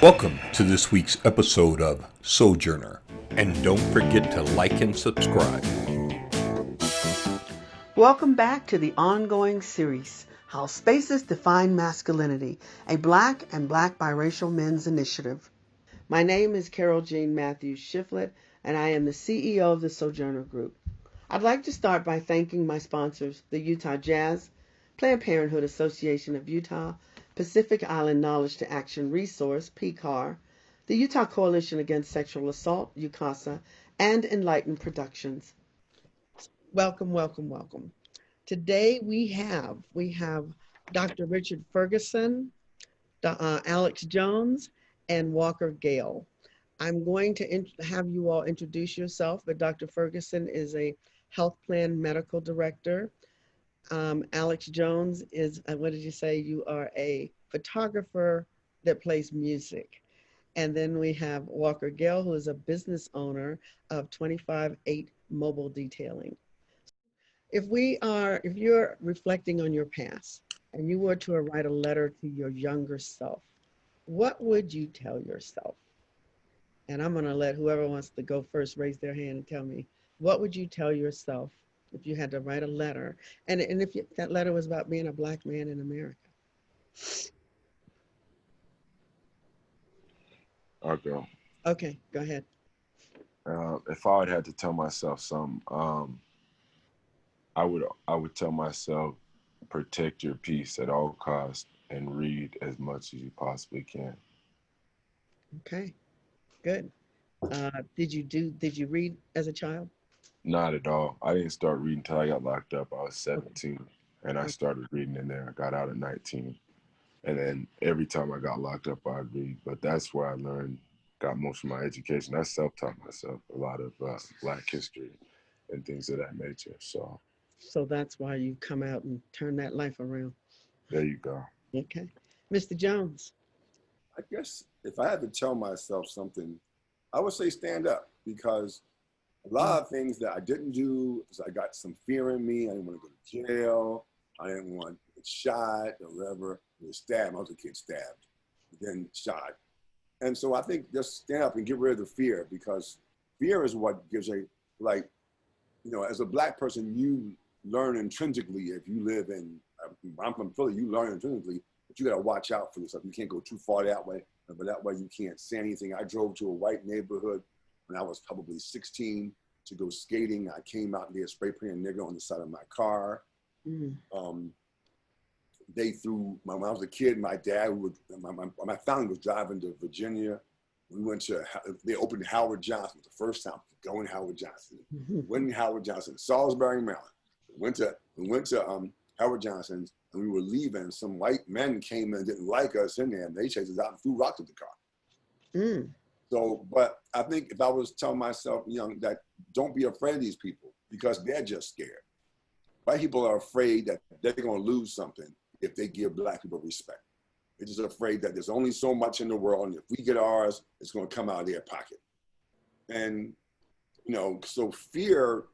Welcome to this week's episode of Sojourner, and don't forget to like and subscribe. Welcome back to the ongoing series, How Spaces Define Masculinity, a Black and Black-Biracial Men's Initiative. My name is Carol Jean Matthews-Shifflett, and I am the CEO of the Sojourner Group. I'd like to start by thanking my sponsors, the Utah Jazz, Planned Parenthood Association of Utah, Pacific Island Knowledge to Action Resource, PCAR, the Utah Coalition Against Sexual Assault, UCASA, and Enlightened Productions. Welcome, welcome, welcome. Today we have Dr. Richard Ferguson, Alex Jones, and Walker Gale. I'm going to have you all introduce yourself, but Dr. Ferguson is a health plan medical director. Alex Jones is, what did you say? You are a photographer that plays music. And then we have Walker Gale, who is a business owner of 25/8 Mobile Detailing. If you're reflecting on your past and you were to write a letter to your younger self, what would you tell yourself? And I'm going to let whoever wants to go first raise their hand and tell me, what would you tell yourself if you had to write a letter? And if that letter was about being a Black man in America. I'll go. Okay, go ahead. If I would have to tell myself something, I would tell myself, protect your peace at all costs and read as much as you possibly can. Okay, good. Did you read as a child? Not at all. I didn't start reading until I got locked up. I was 17, okay. And I started reading in there. I got out at 19. And then every time I got locked up, I'd read. But that's where I got most of my education. I self-taught myself a lot of Black history and things of that nature. So that's why you come out and turn that life around. There you go. Okay. Mr. Jones. I guess if I had to tell myself something, I would say stand up, because a lot of things that I didn't do is I got some fear in me. I didn't want to go to jail. I didn't want to get shot or whatever. I was stabbed. I was a kid stabbed, then shot. And so I think just stand up and get rid of the fear, because fear is what gives as a Black person, you learn intrinsically. If you live I'm from Philly, you learn intrinsically, but you got to watch out for yourself. You can't go too far that way, but that way you can't say anything. I drove to a white neighborhood when I was probably 16 to go skating. I came out and they had spray painted nigger on the side of my car. Mm. When I was a kid, my dad my family was driving to Virginia. They opened Howard Johnson the first time. Going Howard Johnson. Went in Howard Johnson, Salisbury, Maryland. We went to Howard Johnson's, and we were leaving. Some white men came in and didn't like us in there, and they chased us out and threw rocks at the car. Mm. So, but I think if I was telling myself young that don't be afraid of these people, because they're just scared. White people are afraid that they're going to lose something if they give Black people respect. They're just afraid that there's only so much in the world, and if we get ours, it's going to come out of their pocket. And, so fear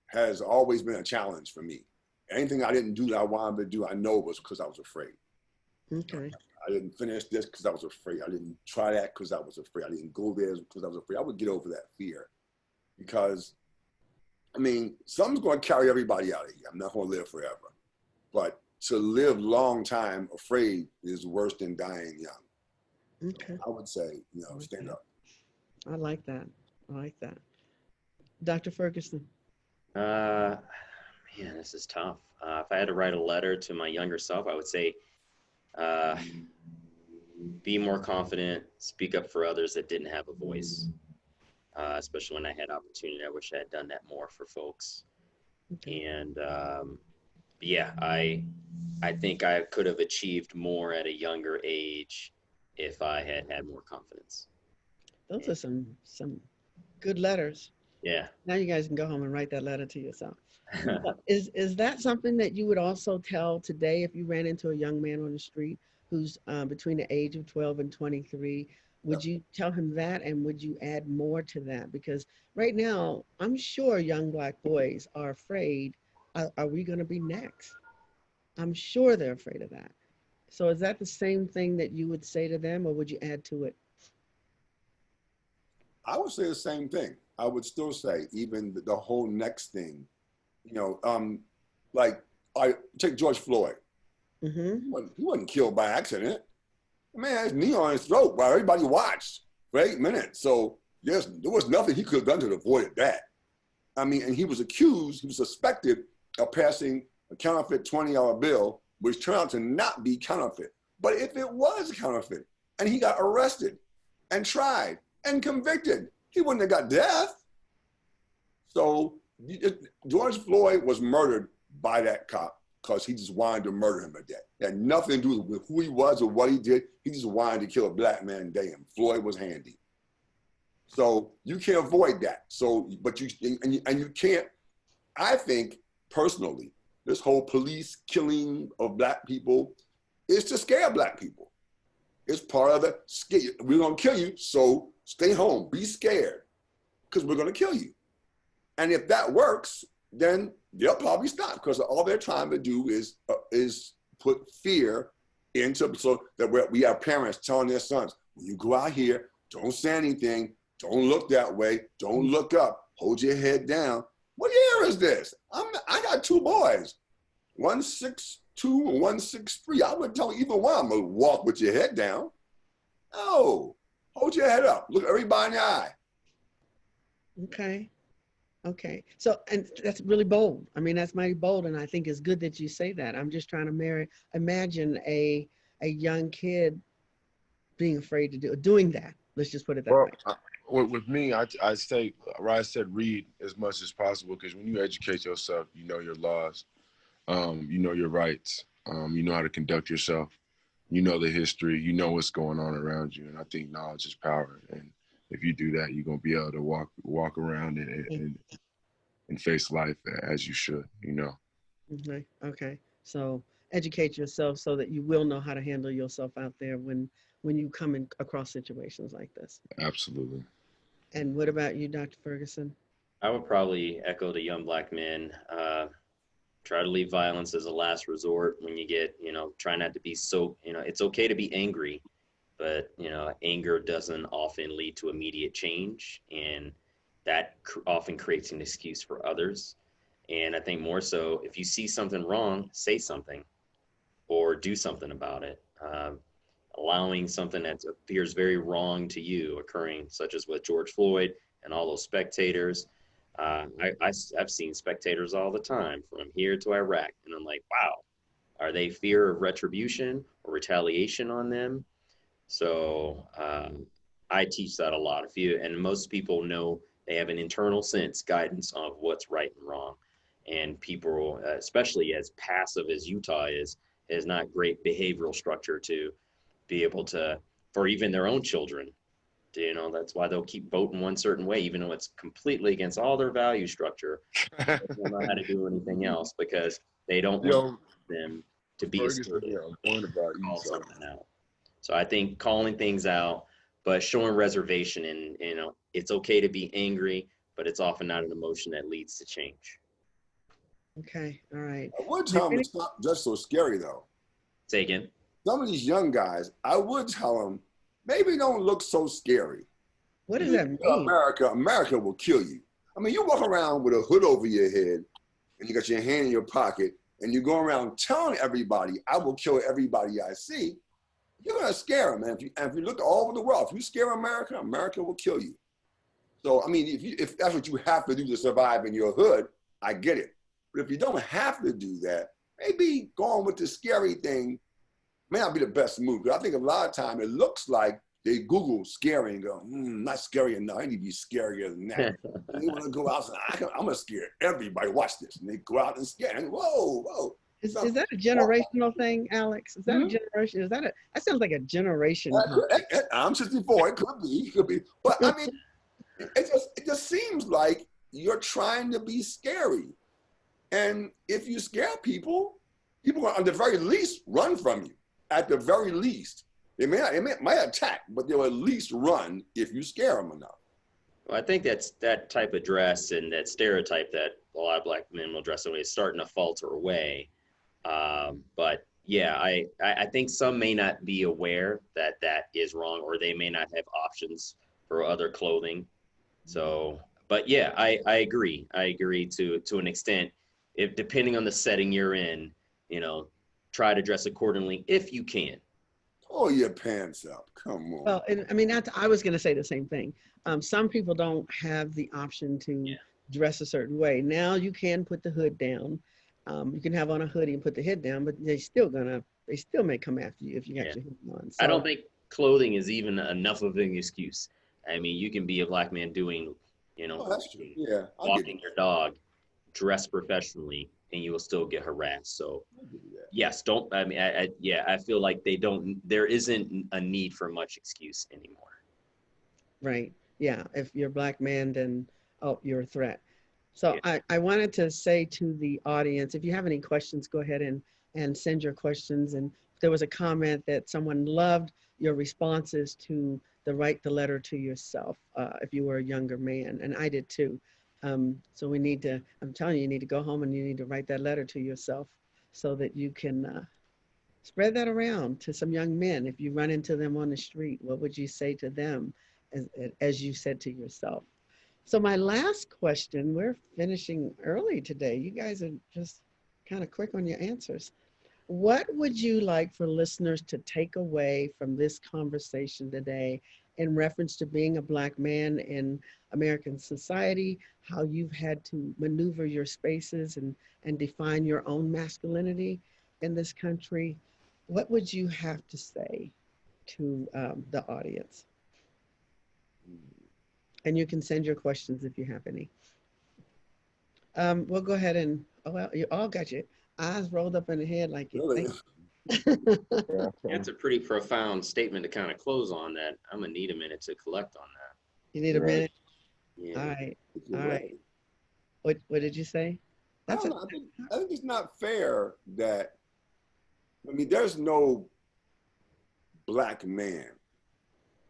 has always been a challenge for me. Anything I didn't do that I wanted to do, I know was because I was afraid. Okay. I didn't finish this because I was afraid. I didn't try that because I was afraid. I didn't go there because I was afraid. I would get over that fear, because, something's going to carry everybody out of here. I'm not going to live forever. But to live long time afraid is worse than dying young. Okay. I would say, stand up. I like that. Dr. Ferguson. Man, this is tough. If I had to write a letter to my younger self, I would say, be more confident, speak up for others that didn't have a voice, especially when I had opportunity. I wish I had done that more for folks. Okay. And I think I could have achieved more at a younger age if I had had more confidence. Those are some good letters. Yeah. Now you guys can go home and write that letter to yourself. Is that something that you would also tell today if you ran into a young man on the street who's between the age of 12 and 23? Would you tell him that, and would you add more to that? Because right now, I'm sure young Black boys are afraid, are we going to be next? I'm sure they're afraid of that. So is that the same thing that you would say to them, or would you add to it? I would say the same thing. I would still say even the whole next thing, you know, like I take George Floyd. He wasn't killed by accident. The man had his knee on his throat while everybody watched for 8 minutes. So there was nothing he could have done to avoid that. I mean, and he was suspected of passing a counterfeit $20 bill, which turned out to not be counterfeit. But if it was counterfeit and he got arrested and tried and convicted, he wouldn't have got death. So George Floyd was murdered by that cop because he just wanted to murder him to death. It had nothing to do with who he was or what he did. He just wanted to kill a black man damn. Floyd was handy. So you can't avoid that. So, but you can't, I think personally, this whole police killing of black people is to scare black people. It's part of the scare. We're gonna kill you, so stay home, be scared, because we're gonna kill you. And if that works, then they'll probably stop, because all they're trying to do is put fear into, so that we have parents telling their sons, when you go out here, don't say anything, don't look that way, don't look up, hold your head down. What year is this? I got 2 boys, 1'6" 2 and 1'6'3". I wouldn't tell either one I'm gonna walk with your head down. No, hold your head up. Look everybody in the eye. Okay. So, and that's really bold. I mean, that's mighty bold, and I think it's good that you say that. I'm just trying to imagine a young kid being afraid to doing that. Let's just put it that way. With me, I say, I said read as much as possible, because when you educate yourself, you know your laws. You know your rights, you know how to conduct yourself, you know the history, you know what's going on around you. And I think knowledge is power. And if you do that, you're going to be able to walk around and face life as you should, you know. Okay. So educate yourself so that you will know how to handle yourself out there when you come across situations like this. Absolutely. And what about you, Dr. Ferguson? I would probably echo the young black men. Try to leave violence as a last resort when you get, try not to be so, it's okay to be angry, but, anger doesn't often lead to immediate change. And that often creates an excuse for others. And I think more so, if you see something wrong, say something or do something about it. Allowing something that appears very wrong to you occurring, such as with George Floyd and all those spectators. I've seen spectators all the time from here to Iraq, and I'm like, wow, are they fear of retribution or retaliation on them? So I teach that a lot. And most people know, they have an internal sense, guidance of what's right and wrong. And people, especially as passive as Utah is not great behavioral structure to be able to, for even their own children. That's why they'll keep voting one certain way, even though it's completely against all their value structure. They don't know how to do anything else because they don't want them to be assertive. Call something out. So I think calling things out, but showing reservation, and it's okay to be angry, but it's often not an emotion that leads to change. Okay, all right. I would tell them it's not just so scary though. Say again. Some of these young guys, I would tell them, maybe don't look so scary. What does that mean? America will kill you. I mean, you walk around with a hood over your head and you got your hand in your pocket and you go around telling everybody, I will kill everybody I see. You're going to scare them, man. If you look all over the world, if you scare America, America will kill you. So, I mean, if that's what you have to do to survive in your hood, I get it. But if you don't have to do that, maybe going with the scary thing may not be the best move. But I think a lot of time it looks like they Google scary and go, not scary enough. I need to be scarier than that. And they want to go out and say, I'm going to scare everybody. Watch this. And they go out and scare. And whoa. Is that a generational thing, Alex? Is that a generation? That sounds like a generation. I'm 64. It could be. But I mean, it just seems like you're trying to be scary. And if you scare people will at the very least run from you. At the very least. They might attack, but they'll at least run if you scare them enough. Well, I think that's that type of dress and that stereotype that a lot of black men will dress away is starting to falter away. But yeah, I think some may not be aware that that is wrong, or they may not have options for other clothing So, but yeah, I agree. I agree to an extent. If depending on the setting you're in, you know, try to dress accordingly if you can. Pull your pants up. Come on. Well, and I mean, I was going to say the same thing. Some people don't have the option to Yeah. dress a certain way. Now you can put the hood down. You can have on a hoodie and put the head down, but they still may come after you if you got Yeah. your hood on. I don't So, think clothing is even enough of an excuse. I mean, you can be a black man doing, you Oh, know, that's true. Yeah, I'll give walking your dog, dress professionally, and you will still get harassed. So you that. yes, don't. I mean, yeah, I feel like they don't. There isn't a need for much excuse anymore. right. Yeah. If you're a black man, then, oh, you're a threat. So Yeah. I wanted to say to the audience, if you have any questions, go ahead and send your questions. And there was a comment that someone loved your responses to the write the letter to yourself if you were a younger man. And I did too. So we need to, I'm telling you, you need to go home and you need to write that letter to yourself so that you can spread that around to some young men. If you run into them on the street, what would you say to them as you said to yourself? So my last question, we're finishing early today. You guys are just kind of quick on your answers. What would you like for listeners to take away from this conversation today in reference to being a black man in American society, how you've had to maneuver your spaces and define your own masculinity in this country? What would you have to say to the audience? And you can send your questions if you have any. We'll go ahead and, oh, well, you all got your eyes rolled up in the head like you Really? think. Yeah. That's a pretty profound statement to kind of close on. That I'm gonna need a minute to collect on that. You need a Right. minute? Yeah. All right. You're All right. What did you say? I That's don't know. I think it's not fair that, I mean, there's no black man.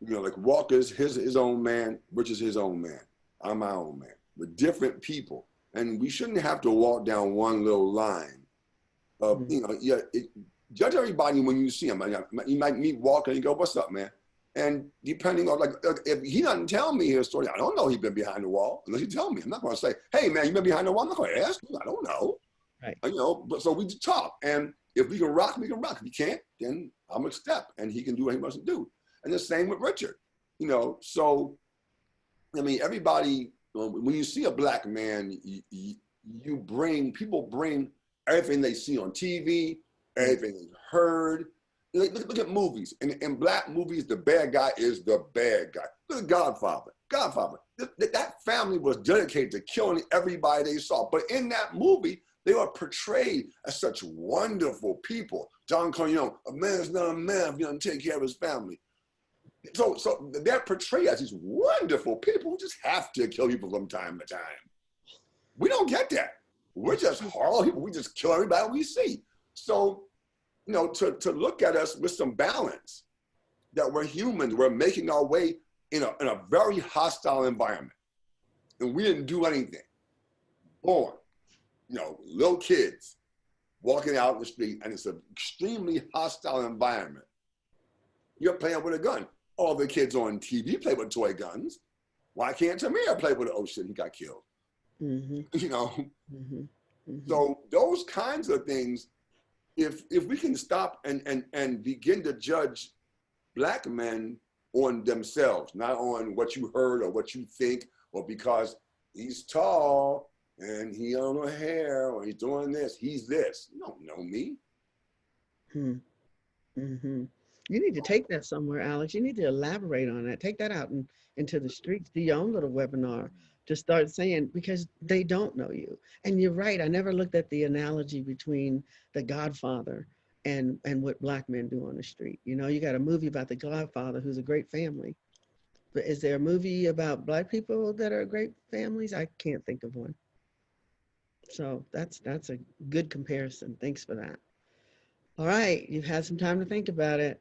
You know, like Walker's his own man, Rich is his own man. I'm my own man. We're different people. And we shouldn't have to walk down one little line of, you know, judge everybody when you see him. You might meet Walker and you go, what's up, man? And depending on, like, if he doesn't tell me his story, I don't know he's been behind the wall unless he tell me. I'm not going to say, hey, man, you been behind the wall? I'm not going to ask you. I don't know. right. You know, but so we just talk. And if we can rock, we can rock. If we can't, then I'm going to step and he can do what he wants to do. And the same with Richard, you know. So, I mean, everybody, when you see a black man, people bring everything they see on TV, everything they heard. Look at movies. In black movies, the bad guy is the bad guy. Look at Godfather. That family was dedicated to killing everybody they saw. But in that movie, they are portrayed as such wonderful people. Don Corleone, a man is not a man if he doesn't take care of his family. So they're portrayed as these wonderful people who just have to kill people from time to time. We don't get that. We're just horrible people. We just kill everybody we see. So, you know, to look at us with some balance, that we're humans, we're making our way in a very hostile environment. And we didn't do anything. Born, you know, little kids walking out in the street, and it's an extremely hostile environment. You're playing with a gun. All the kids on TV play with toy guns. Why can't Tamir play with it? Oh shit, he got killed. Mm-hmm. You know? Mm-hmm. Mm-hmm. So those kinds of things, if we can stop and begin to judge black men on themselves, not on what you heard or what you think, or because he's tall and he don't know hair, or he's doing this, he's this. You don't know me. Mm-hmm. You need to take that somewhere, Alex. You need to elaborate on that. Take that out into the streets, do your own little webinar to start saying, because they don't know you. And you're right. I never looked at the analogy between the Godfather and what black men do on the street. You know, you got a movie about the Godfather, who's a great family. But is there a movie about black people that are great families? I can't think of one. So that's a good comparison. Thanks for that. All right, you've had some time to think about it.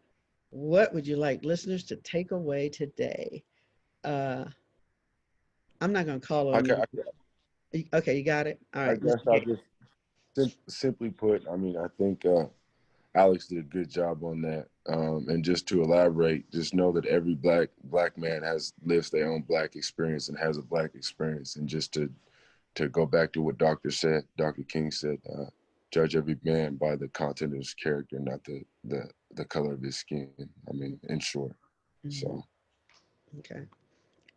What would you like listeners to take away today? I'm not going to call on you. Okay, you got it. All I right. guess I'll just simply put, I mean, I think Alex did a good job on that. And just to elaborate, just know that every black man lives their own black experience and has a black experience. And just to go back to what Dr. King said, judge every man by the content of his character, not the color of his skin. I mean, in short. Mhm. So Okay.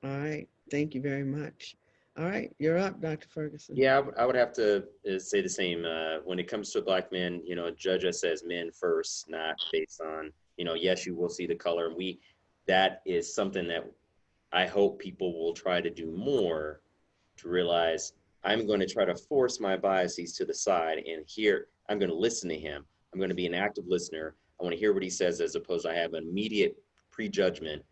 All right. Thank you very much. All right. You're up, Dr. Ferguson. Yeah, I would have to say the same. When it comes to black men, judge us as men first, not based on, yes, you will see the color. And that is something that I hope people will try to do more, to realize I'm going to try to force my biases to the side, and here I'm going to listen to him. I'm going to be an active listener. I want to hear what he says, as opposed to I have an immediate prejudgment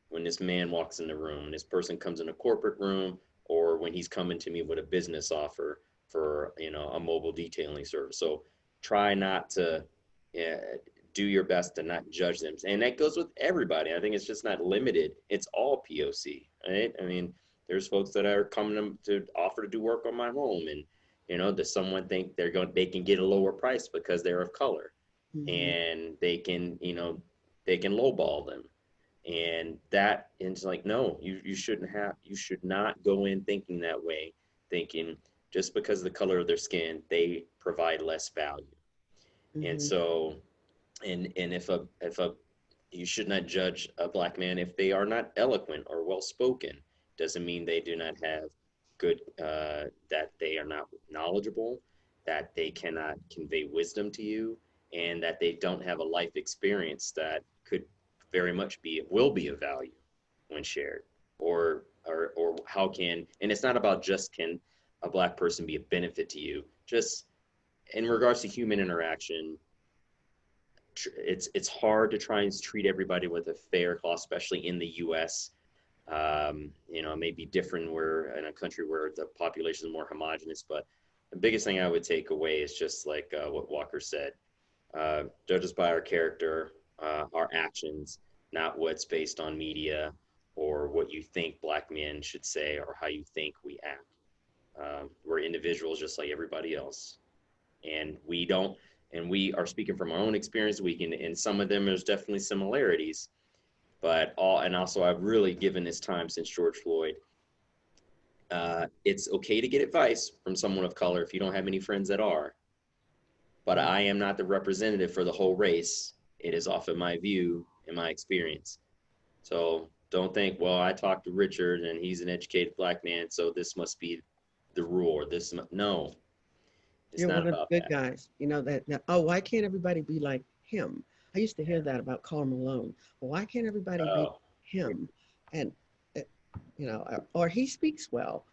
when this man walks in the room, when this person comes in a corporate room, or when he's coming to me with a business offer for a mobile detailing service. So try not to do your best to not judge them, and that goes with everybody. I think it's just not limited. It's all POC, right? I mean, there's folks that are coming to offer to do work on my home, and does someone think they can get a lower price because they're of color, and they can lowball them, and it's like, no, you should not go in thinking that way, thinking just because of the color of their skin they provide less value. And so, and if a you should not judge a black man if they are not eloquent or well spoken. Doesn't mean they do not have good, that they are not knowledgeable, that they cannot convey wisdom to you, and that they don't have a life experience that could very much will be of value when shared. Or how can, and it's not about just can a black person be a benefit to you, just in regards to human interaction. It's hard to try and treat everybody with a fair claw, especially in the U.S. It may be different where in a country where the population is more homogenous, but the biggest thing I would take away is just like what Walker said: judge us by our character, our actions, not what's based on media or what you think black men should say or how you think we act. We're individuals just like everybody else, and we are speaking from our own experience. We can, in some of them, there's definitely similarities, but also I've really given this time since George Floyd. It's okay to get advice from someone of color if you don't have any friends that are, but I am not the representative for the whole race. It is off of my view and my experience. So don't think, well, I talked to Richard and he's an educated black man, so this must be the rule, or no. It's You're not one of about the good that. guys. Oh, why can't everybody be like him? I used to hear that about Karl Malone. Well, why can't everybody be Oh, him? And, or he speaks well.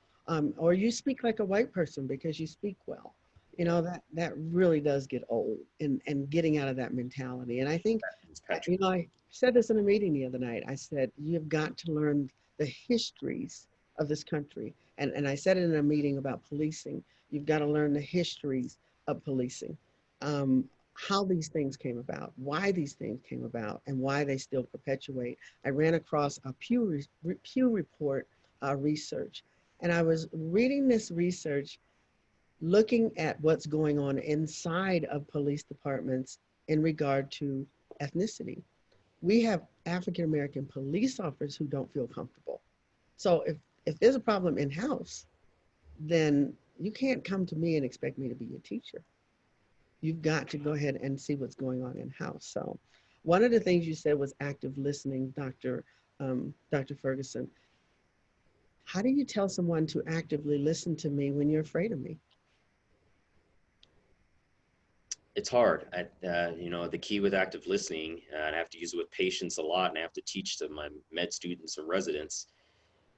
Or you speak like a white person because you speak well. That really does get old, and getting out of that mentality. And I think, it's Patrick. I said this in a meeting the other night. I said, you've got to learn the histories of this country. And I said it in a meeting about policing. You've got to learn the histories of policing, how these things came about, why these things came about, and why they still perpetuate. I ran across a Pew Report research, and I was reading this research, looking at what's going on inside of police departments in regard to ethnicity. We have African American police officers who don't feel comfortable. So if there's a problem in-house, then you can't come to me and expect me to be your teacher. You've got to go ahead and see what's going on in-house. So one of the things you said was active listening, Dr. Ferguson. How do you tell someone to actively listen to me when you're afraid of me? It's hard. The key with active listening, and I have to use it with patients a lot, and I have to teach to my med students and residents.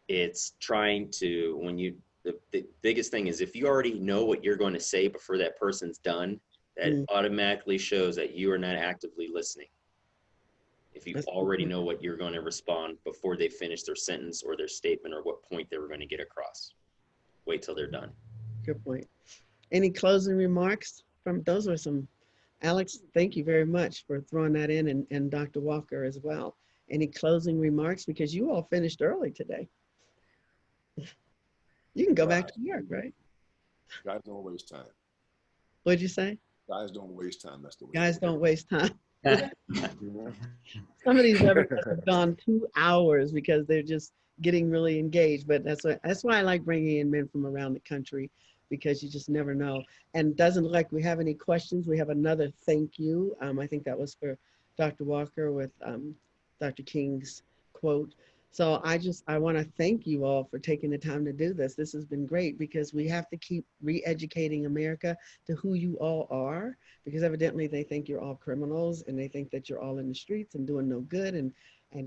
It's trying to, the biggest thing is if you already know what you're going to say before that person's done, that automatically shows that you are not actively listening. If you already know what you're going to respond before they finish their sentence or their statement or what point they were going to get across. Wait till they're done. Good point. Any closing remarks? Those were some, Alex, thank you very much for throwing that in, and Dr. Walker as well. Any closing remarks? Because you all finished early today. You can go back to work, right? Guys, don't waste time. What'd you say? Guys don't waste time. That's the way. Guys don't waste time. Yeah. Some of these webinars have gone 2 hours because they're just getting really engaged. But that's why I like bringing in men from around the country, because you just never know. And doesn't look like we have any questions. We have another thank you. I think that was for Dr. Walker with Dr. King's quote. So I want to thank you all for taking the time to do this. This has been great, because we have to keep re-educating America to who you all are, because evidently they think you're all criminals, and they think that you're all in the streets and doing no good and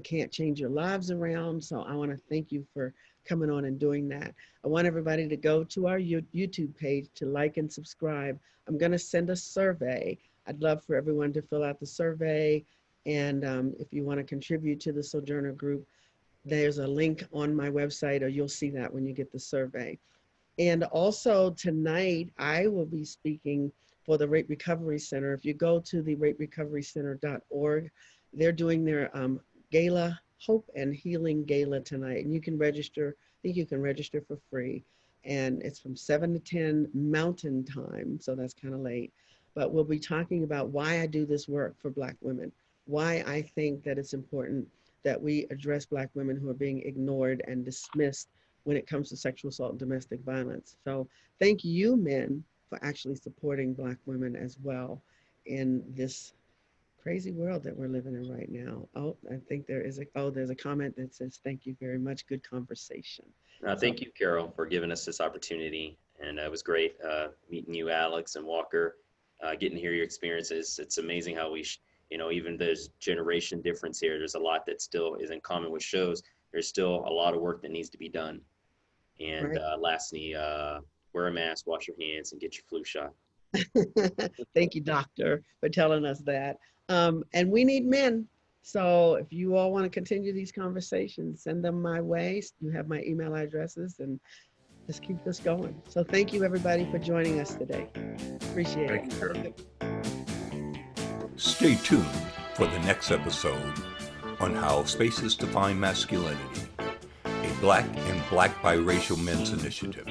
can't change your lives around. So I want to thank you for coming on and doing that. I want everybody to go to our YouTube page to like and subscribe. I'm going to send a survey. I'd love for everyone to fill out the survey. And if you want to contribute to the Sojourner group, there's a link on my website, or you'll see that when you get the survey. And also tonight, I will be speaking for the Rape Recovery Center. If you go to the raperecoverycenter.org, they're doing their gala, Hope and Healing Gala tonight. And you can register, I think you can register for free. And it's from 7 to 10 Mountain Time, so that's kind of late. But we'll be talking about why I do this work for Black women, why I think that it's important that we address Black women who are being ignored and dismissed when it comes to sexual assault and domestic violence. So thank you, men, for actually supporting Black women as well in this crazy world that we're living in right now. Oh, I think there's a comment that says, thank you very much. Good conversation. Thank you, Carol, for giving us this opportunity. And it was great meeting you, Alex and Walker, getting to hear your experiences. It's amazing how even there's generation difference here. There's a lot that still is in common, which shows there's still a lot of work that needs to be done. And Right. lastly, wear a mask, wash your hands, and get your flu shot. Thank you, doctor, for telling us that. And we need men. So if you all want to continue these conversations, send them my way. You have my email addresses, and let's keep this going. So thank you, everybody, for joining us today. Appreciate it. Thank you, Carol. Stay tuned for the next episode on How Spaces Define Masculinity, a Black and Black-Biracial Men's Initiative.